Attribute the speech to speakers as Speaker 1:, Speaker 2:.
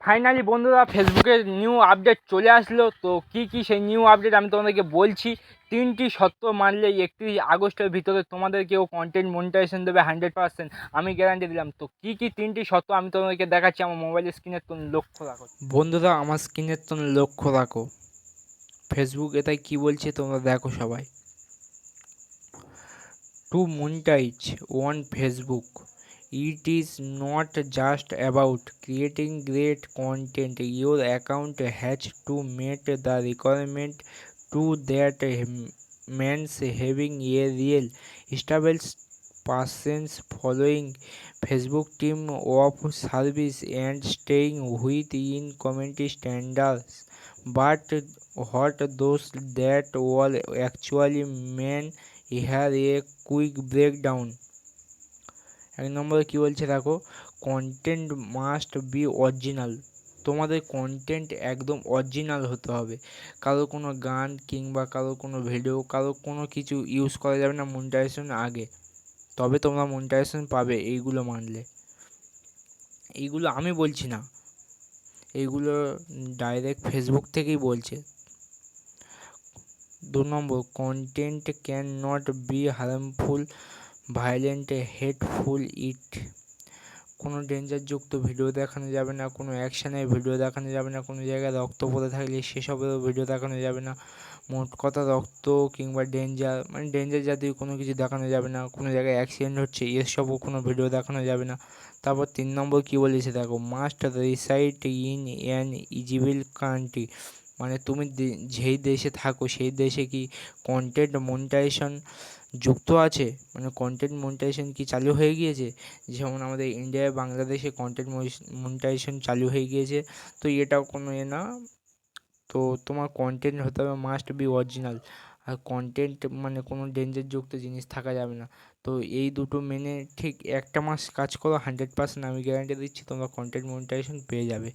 Speaker 1: Finally বন্ধুরা ফেসবুকের new update চলে আসলো। তো কি সেই নিউ আপডেট আমি তোমাদেরকে বলছি। 3টি শর্ত মানলে 31 আগস্টের ভিতরে তোমাদেরকেও কন্টেন্ট মনিটাইজেশন দেবে 100%, আমি গ্যারান্টি দিলাম। তো কি 3টি শর্ত আমি তোমাদেরকে দেখাচ্ছি। আমার মোবাইলের স্ক্রিনের তো লক্ষ্য রাখো বন্ধুরা, আমার স্ক্রিনের তো লক্ষ্য রাখো। ফেসবুক এটাই কি বলছে তোমরা দেখো সবাই। To monetise on Facebook, it is not just about creating great content. Your account has to meet the requirement to that means having a real established presence, following Facebook team of service and staying within community standards. But what those that all actually mean? Here a quick breakdown. 1 নম্বরে কী বলছে দেখো, content must be original. তোমাদের content একদম original হতে হবে। কারো কোনো গান কিংবা কারো কোনো ভিডিও, কারো কোনো কিছু ইউজ করা যাবে না মনিটাইজেশন আগে, তবে তোমরা মনিটাইজেশন পাবে এইগুলো মানলে। এইগুলো আমি বলছি না, এইগুলো ডাইরেক্ট ফেসবুক থেকেই বলছে। 2 নম্বর, content can not be harmful, violent, hateful. কোনো ডেঞ্জারযুক্ত ভিডিও দেখানো যাবে না, কোনো অ্যাকশানের ভিডিও দেখানো যাবে না, কোনো জায়গায় রক্ত পড়ে থাকলে সেসবেরও ভিডিও দেখানো যাবে না। মোট কথা রক্ত কিংবা ডেঞ্জার, মানে ডেঞ্জার জাতীয় কোনো কিছু দেখানো যাবে না। কোনো জায়গায় অ্যাক্সিডেন্ট হচ্ছে এসবও কোনো ভিডিও দেখানো যাবে না। তারপর 3 নম্বর কী বলেছে দেখো, must reside in an eligible country. মানে তুমি যেই দেশে থাকো সেই দেশে কি কন্টেন্ট মনিটাইজেশন যুক্ত আছে, মানে কন্টেন্ট মনিটাইজেশন কি চালু হয়ে গিয়েছে। যেমন আমাদের ইন্ডিয়ায় বাংলাদেশে কন্টেন্ট মনিটাইজেশন চালু হয়ে গিয়েছে, তো এটাও কোনো না। তো তোমার কন্টেন্ট হতে হবে মাস্ট বি অরিজিনাল, আর কন্টেন্ট মানে কোনো ডেঞ্জারযুক্ত জিনিস থাকা যাবে না। তো এই দুটো মেনে ঠিক 1 মাস কাজ করো, 100% আমি গ্যারান্টি দিচ্ছি তোমরা কন্টেন্ট মনিটাইজেশন পেয়ে যাবে।